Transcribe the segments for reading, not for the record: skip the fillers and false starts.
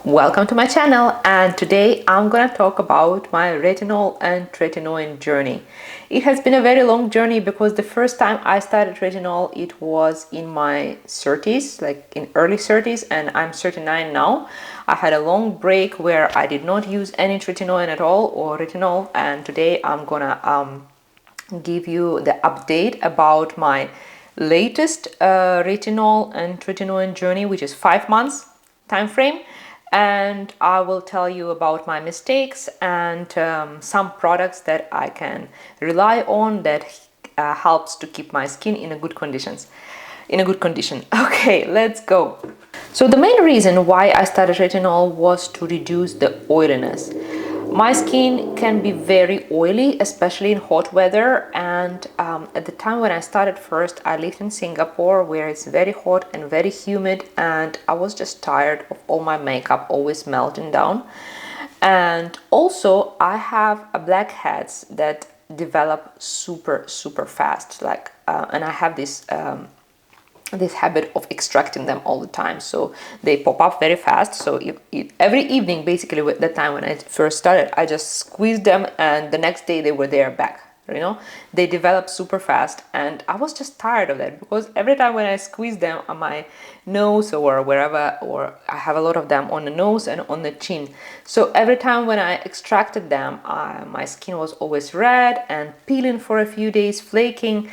Welcome to my channel, and today I'm gonna talk about my retinol and tretinoin journey. It has been a very long journey because the first time I started retinol it was in my 30s, like in early 30s, and I'm 39 now. I had a long break where I did not use any tretinoin at all or retinol, and today I'm gonna give you the update about my latest retinol and tretinoin journey, which is 5 months time frame. And I will tell you about my mistakes and some products that I can rely on that helps to keep my skin in a good condition. Okay, let's go. So the main reason why I started retinol was to reduce the oiliness. My skin can be very oily, especially in hot weather, and at the time when I started first, I lived in Singapore where it's very hot and very humid, and I was just tired of all my makeup always melting down. And also I have blackheads that develop super fast, and I have this habit of extracting them all the time, so they pop up very fast. So every evening, basically, with the time when I first started, I just squeezed them and the next day they were there back. They develop super fast, and I was just tired of that because every time when I squeeze them on my nose or wherever, or I have a lot of them on the nose and on the chin, so every time when I extracted them, my skin was always red and peeling for a few days, flaking,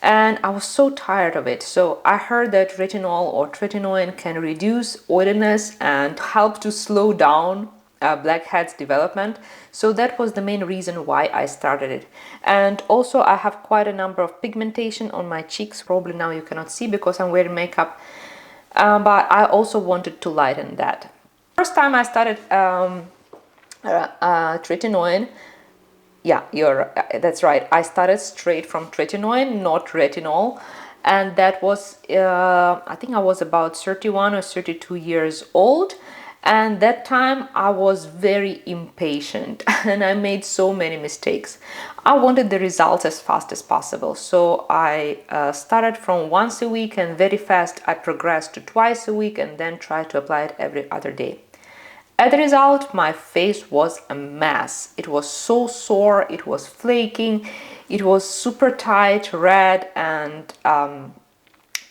and I was so tired of it. So I heard that retinol or tretinoin can reduce oiliness and help to slow down blackheads development. So that was the main reason why I started it. And also I have quite a number of pigmentation on my cheeks. Probably now you cannot see because I'm wearing makeup, but I also wanted to lighten that. First time I started tretinoin, yeah, that's right. I started straight from tretinoin, not retinol. And that was, I think I was about 31 or 32 years old. And that time I was very impatient and I made so many mistakes. I wanted the results as fast as possible. So I started from once a week, and very fast I progressed to twice a week, and then tried to apply it every other day. As a result, my face was a mess. It was so sore, it was flaking, it was super tight, red, and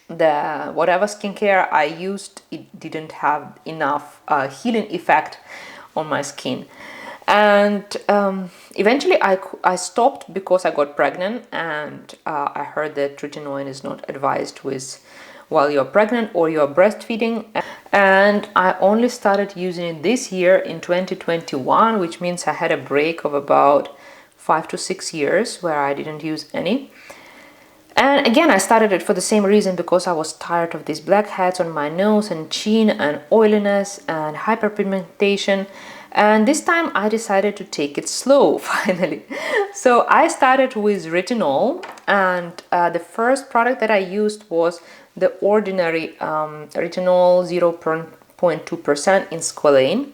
the whatever skincare I used, it didn't have enough healing effect on my skin. And eventually I stopped because I got pregnant, and I heard that tretinoin is not advised with while you're pregnant or you're breastfeeding, and I only started using it this year in 2021, which means I had a break of about 5 to 6 years where I didn't use any. And again, I started it for the same reason, because I was tired of these blackheads on my nose and chin and oiliness and hyperpigmentation. And this time I decided to take it slow, finally. So I started with retinol, and the first product that I used was the ordinary retinol 0.2% in Squalene.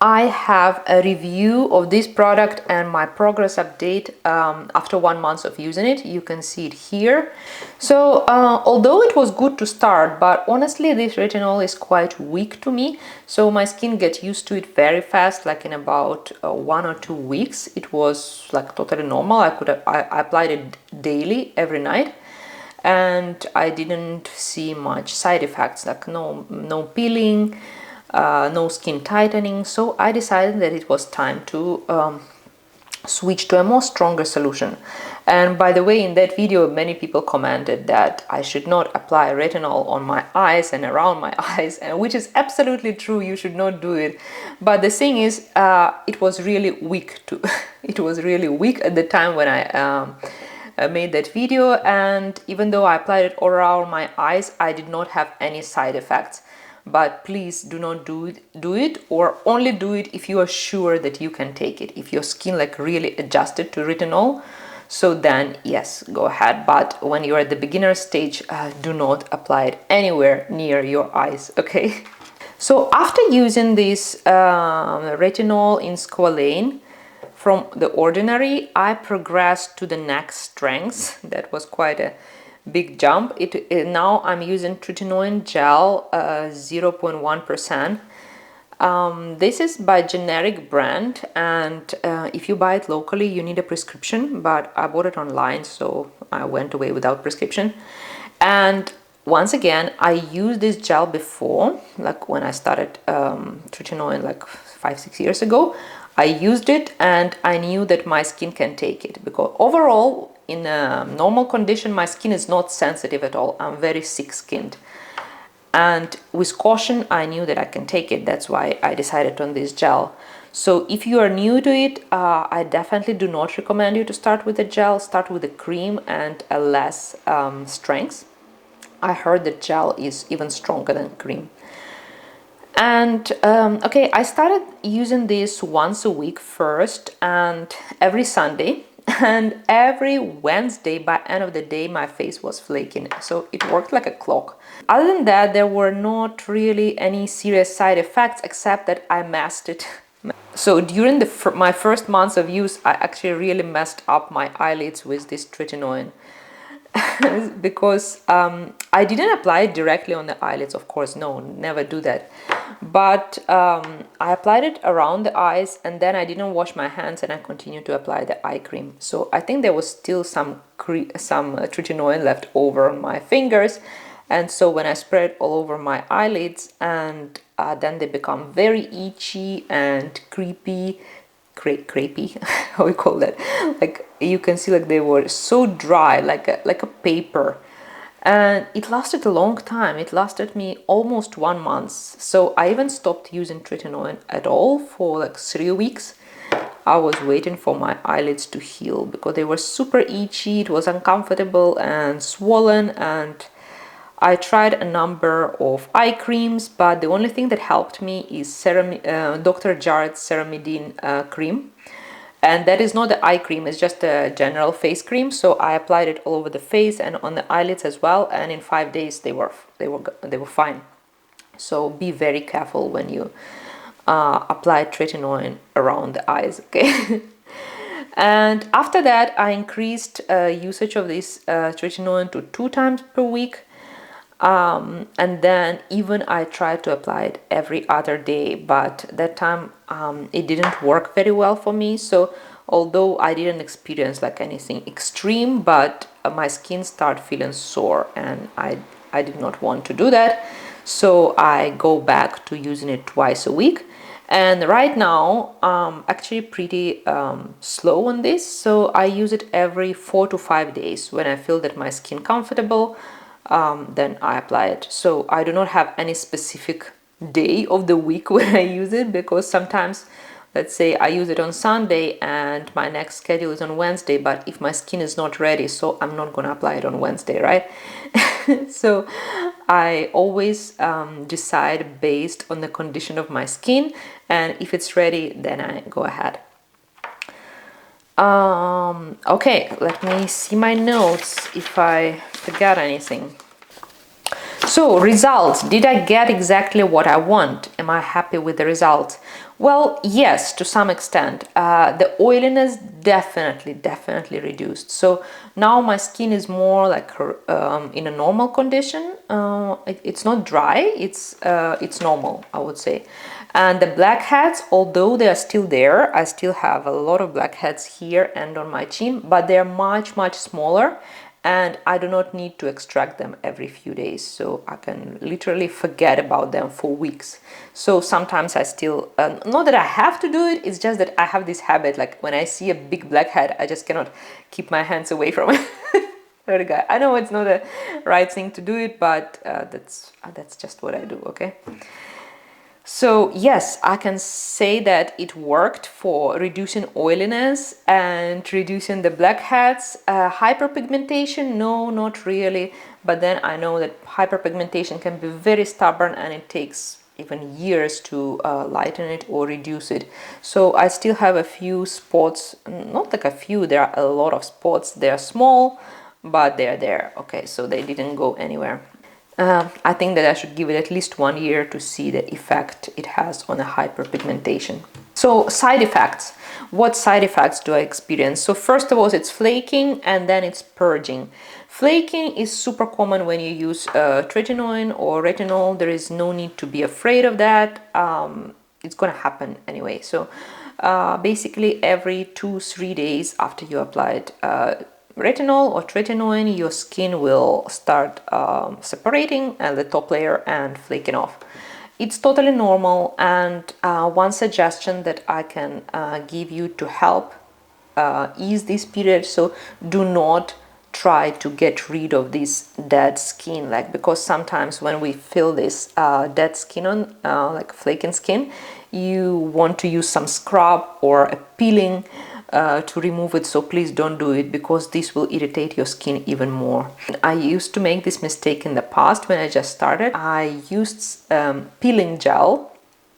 I have a review of this product and my progress update after 1 month of using it. You can see it here. So although it was good to start, but honestly this retinol is quite weak to me, so my skin gets used to it very fast, like in about 1 or 2 weeks. It was like totally normal. I applied it daily every night, and I didn't see much side effects, like no peeling, no skin tightening. So I decided that it was time to switch to a more stronger solution. And by the way, in that video many people commented that I should not apply retinol on my eyes and around my eyes, and which is absolutely true. You should not do it. But the thing is, it was really weak it was really weak at the time when I made that video, and even though I applied it all around my eyes, I did not have any side effects. But please do not do it, or only do it if you are sure that you can take it. If your skin like really adjusted to retinol, so then yes, go ahead. But when you're at the beginner stage, do not apply it anywhere near your eyes, okay? So after using this retinol in Squalene from the ordinary, I progressed to the next strength. That was quite a big jump. Now I'm using Tretinoin Gel 0.1%. This is by generic brand, and if you buy it locally you need a prescription, but I bought it online, so I went away without prescription. And once again, I used this gel before, like when I started Tretinoin like 5-6 years ago. I used it and I knew that my skin can take it, because overall in a normal condition my skin is not sensitive at all. I'm very thick-skinned. And with caution, I knew that I can take it. That's why I decided on this gel. So if you are new to it, I definitely do not recommend you to start with the gel. Start with the cream and a less strength. I heard that gel is even stronger than cream. And okay, I started using this once a week first, and every Sunday. And every Wednesday, by end of the day, my face was flaking. So it worked like a clock. Other than that, there were not really any serious side effects, except that I messed it. So during my first months of use, I actually really messed up my eyelids with this tretinoin. Because I didn't apply it directly on the eyelids, of course, no, never do that. But I applied it around the eyes, and then I didn't wash my hands, and I continued to apply the eye cream. So I think there was still some tretinoin left over on my fingers, and so when I spread it all over my eyelids, and then they become very itchy and creepy, how we call that, like you can see, like they were so dry, like a paper. And it lasted a long time. It lasted me almost 1 month. So I even stopped using tretinoin at all for like 3 weeks. I was waiting for my eyelids to heal because they were super itchy. It was uncomfortable and swollen, and I tried a number of eye creams, but the only thing that helped me is Dr. Jart's Ceramidin cream. And that is not the eye cream, it's just a general face cream. So I applied it all over the face and on the eyelids as well, and in 5 days they were fine. So be very careful when you apply tretinoin around the eyes, okay? And after that, I increased usage of this tretinoin to 2 times per week. And then even I tried to apply it every other day, but that time it didn't work very well for me. So although I didn't experience like anything extreme, but my skin started feeling sore, and I did not want to do that. So I go back to using it twice a week. And right now I'm actually pretty slow on this, so I use it every 4 to 5 days. When I feel that my skin comfortable, then I apply it. So I do not have any specific day of the week when I use it, because sometimes, let's say I use it on Sunday and my next schedule is on Wednesday, but if my skin is not ready, so I'm not gonna apply it on Wednesday, right? So I always decide based on the condition of my skin, and if it's ready, then I go ahead. Okay, let me see my notes if I forgot anything. So, results. Did I get exactly what I want? Am I happy with the results? Well, yes, to some extent. The oiliness definitely reduced. So now my skin is more like in a normal condition. It's not dry, it's normal, I would say. And the blackheads, although they are still there, I still have a lot of blackheads here and on my chin, but they're much smaller, and I do not need to extract them every few days, so I can literally forget about them for weeks. So sometimes I still, not that I have to do it, it's just that I have this habit, like when I see a big blackhead, I just cannot keep my hands away from it. I know it's not the right thing to do it, but that's just what I do, okay? So yes, I can say that it worked for reducing oiliness and reducing the blackheads. Hyperpigmentation, no, not really. But then I know that hyperpigmentation can be very stubborn, and it takes even years to lighten it or reduce it. So I still have a few spots, not like a few, there are a lot of spots. They are small, but they're there. Okay, so they didn't go anywhere. I think that I should give it at least 1 year to see the effect it has on a hyperpigmentation. So side effects. What side effects do I experience? So first of all, it's flaking and then it's purging. Flaking is super common when you use tretinoin or retinol. There is no need to be afraid of that. It's gonna happen anyway. So basically every 2-3 days after you applied retinol or tretinoin, your skin will start separating and the top layer and flaking off. It's totally normal, and one suggestion that I can give you to help ease this period, so do not try to get rid of this dead skin, like, because sometimes when we feel this dead skin on like flaking skin, you want to use some scrub or a peeling to remove it. So please don't do it, because this will irritate your skin even more. I used to make this mistake in the past when I just started. I used peeling gel.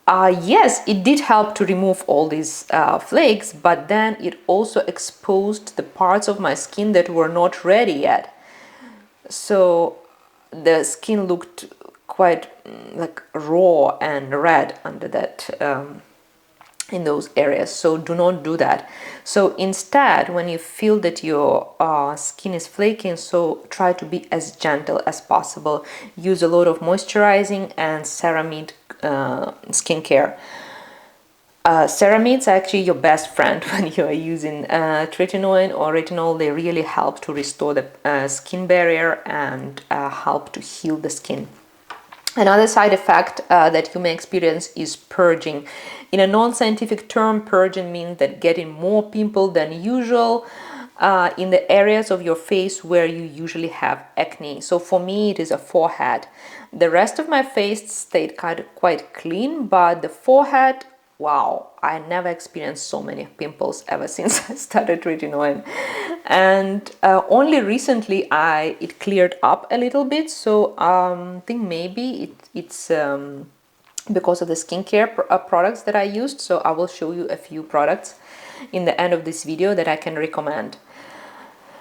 Yes, it did help to remove all these flakes, but then it also exposed the parts of my skin that were not ready yet. So the skin looked quite like raw and red under that in those areas. So do not do that. So instead, when you feel that your skin is flaking, so try to be as gentle as possible. Use a lot of moisturizing and ceramide skincare. Ceramides are actually your best friend when you are using tretinoin or retinol. They really help to restore the skin barrier and help to heal the skin. Another side effect that you may experience is purging. In a non-scientific term, purging means that getting more pimple than usual in the areas of your face where you usually have acne. So for me, it is a forehead. The rest of my face stayed quite clean, but the forehead, wow, I never experienced so many pimples ever since I started tretinoin. And only recently it cleared up a little bit. So I think maybe it's because of the skincare products that I used. So I will show you a few products in the end of this video that I can recommend.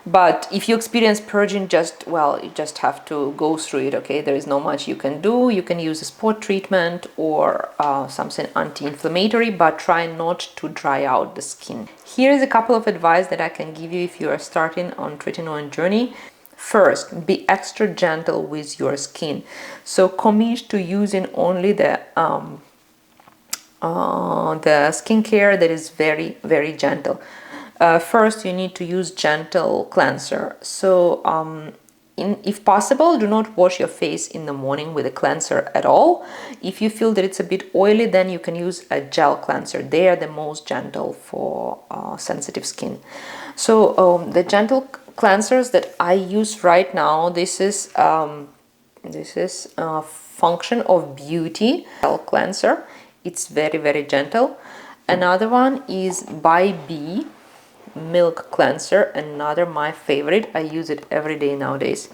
But if you experience purging, you just have to go through it, okay? There is not much you can do. You can use a spot treatment or something anti-inflammatory, but try not to dry out the skin. Here is a couple of advice that I can give you if you are starting on tretinoin journey. First, be extra gentle with your skin. So commit to using only the skincare that is very, very gentle. First, you need to use gentle cleanser. So if possible, do not wash your face in the morning with a cleanser at all. If you feel that it's a bit oily, then you can use a gel cleanser. They are the most gentle for sensitive skin. So the gentle cleansers that I use right now, this is Function of Beauty gel cleanser. It's very, very gentle. Another one is ByBi milk cleanser, another my favorite. I use it every day nowadays.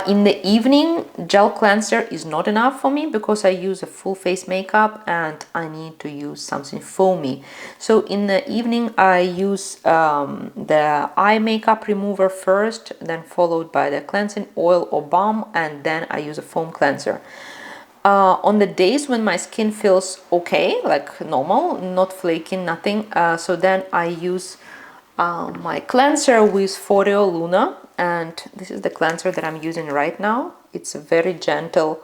In the evening, gel cleanser is not enough for me because I use a full face makeup and I need to use something foamy. So in the evening I use the eye makeup remover first, then followed by the cleansing oil or balm, and then I use a foam cleanser. On the days when my skin feels okay, like normal, not flaking, nothing, so then I use my cleanser with Foreo Luna, and this is the cleanser that I'm using right now. It's a very gentle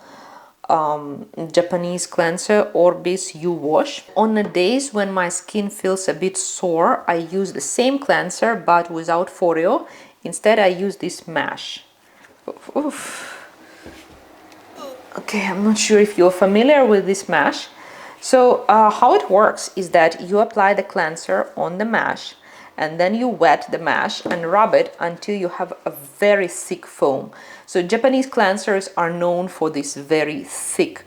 Japanese cleanser, Orbis U Wash. On the days when my skin feels a bit sore, I use the same cleanser but without Foreo. Instead, I use this mash. Oof. Okay, I'm not sure if you're familiar with this mash. So how it works is that you apply the cleanser on the mash and then you wet the mash and rub it until you have a very thick foam. So Japanese cleansers are known for this very thick,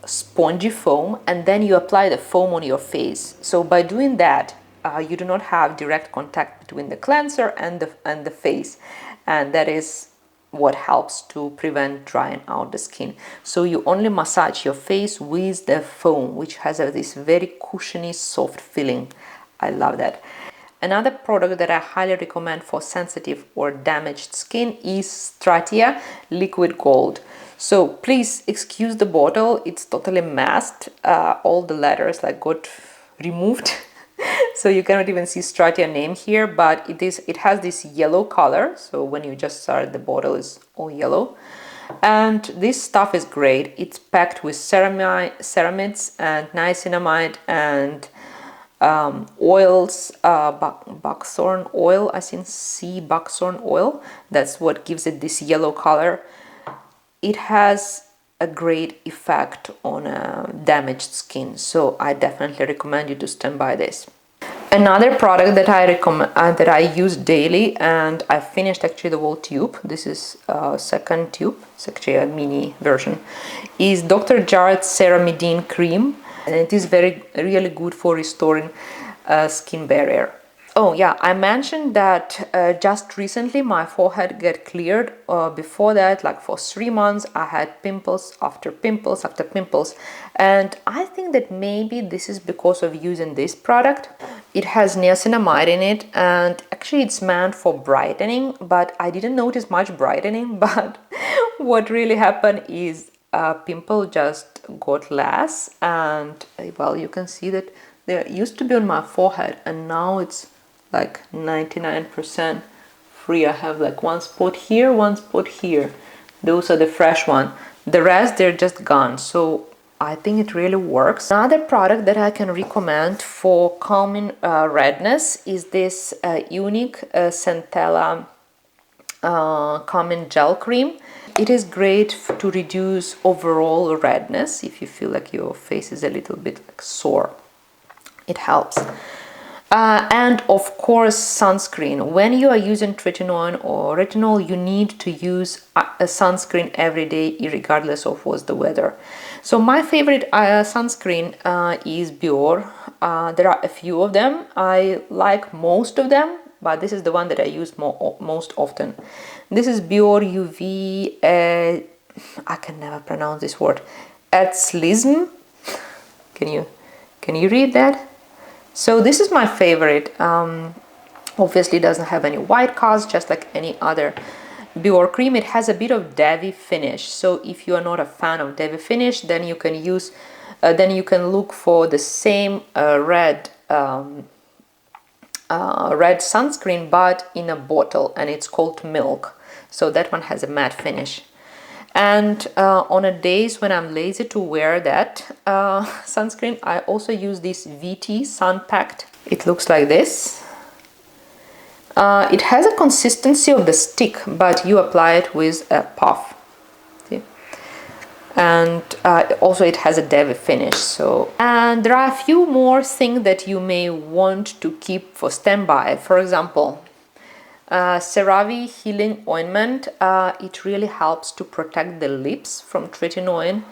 spongy foam, and then you apply the foam on your face. So by doing that, you do not have direct contact between the cleanser and the face, and that is what helps to prevent drying out the skin. So you only massage your face with the foam, which has this very cushiony, soft feeling. I love that. Another product that I highly recommend for sensitive or damaged skin is Stratia Liquid Gold. So please excuse the bottle, it's totally masked. All the letters like got removed. So you cannot even see Stratia name here, but it has this yellow color. So when you just start, the bottle is all yellow. And this stuff is great. It's packed with ceramides and niacinamide and oils, buckthorn oil, I think sea buckthorn oil. That's what gives it this yellow color. It has a great effect on damaged skin, so I definitely recommend you to stand by this. Another product that I recommend that I use daily, and I finished actually the whole tube. This is a second tube. It's actually a mini version. Is Dr. Jart's Ceramidin cream, and it is really good for restoring skin barrier. Oh yeah, I mentioned that just recently my forehead got cleared. Before that, like for 3 months, I had pimples after pimples after pimples. And I think that maybe this is because of using this product. It has niacinamide in it, and actually it's meant for brightening, but I didn't notice much brightening. But what really happened is pimple just got less, and well, you can see that there used to be on my forehead, and now it's like 99% free. I have like one spot here, one spot here. Those are the fresh one. The rest, they're just gone. So I think it really works. Another product that I can recommend for calming redness is this iUnik Centella Calming Gel Cream. It is great to reduce overall redness if you feel like your face is a little bit like sore. It helps. And of course, sunscreen. When you are using tretinoin or retinol, you need to use a sunscreen every day, regardless of what's the weather. So my favorite sunscreen is Bior. There are a few of them. I like most of them, but this is the one that I use most often. This is Bior UV. I can never pronounce this word. Etzlism. Can you read that? So this is my favorite. Obviously doesn't have any white cast, just like any other Bior cream. It has a bit of dewy finish. So if you are not a fan of dewy finish, then you can use, then you can look for the same red sunscreen, but in a bottle, and it's called Milk. So that one has a matte finish. And on a days when I'm lazy to wear that sunscreen, I also use this VT Sun Packed. It looks like this. It has a consistency of the stick, but you apply it with a puff. See? And also it has a dewy finish. So, and there are a few more things that you may want to keep for standby. For example, CeraVe Healing Ointment. It really helps to protect the lips from tretinoin,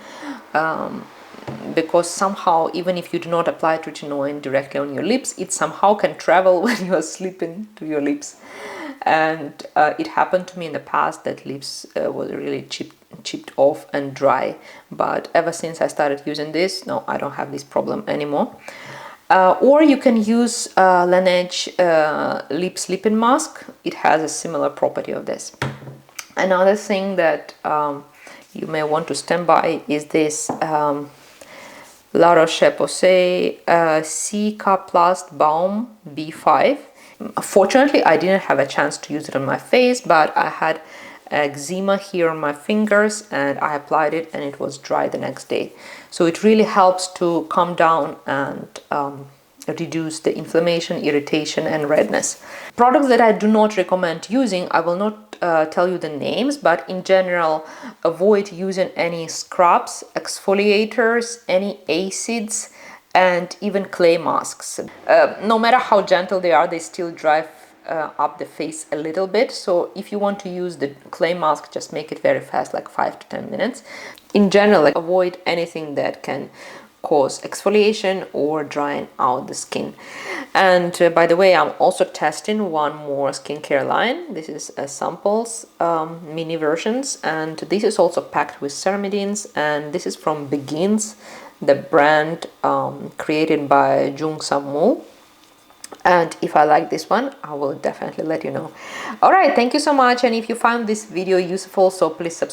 because somehow, even if you do not apply tretinoin directly on your lips, it somehow can travel when you are sleeping to your lips. And it happened to me in the past that lips were really chipped off and dry, but ever since I started using this, no, I don't have this problem anymore. Or you can use Laneige lip sleeping mask. It has a similar property of this. Another thing that you may want to stand by is this La Roche-Posay Cicaplast Balm B5. Fortunately, I didn't have a chance to use it on my face, but I had eczema here on my fingers, and I applied it and it was dry the next day. So it really helps to calm down and reduce the inflammation, irritation and redness. Products that I do not recommend using, I will not tell you the names, but in general, avoid using any scrubs, exfoliators, any acids, and even clay masks. No matter how gentle they are, they still dry up the face a little bit. So if you want to use the clay mask, just make it very fast, like 5 to 10 minutes. In general, like, avoid anything that can cause exfoliation or drying out the skin. And by the way, I'm also testing one more skincare line. This is a samples mini versions, and this is also packed with ceramidins, and this is from Begins, the brand created by Jung Samul. And if I like this one, I will definitely let you know. All right, thank you so much. And if you found this video useful, so please subscribe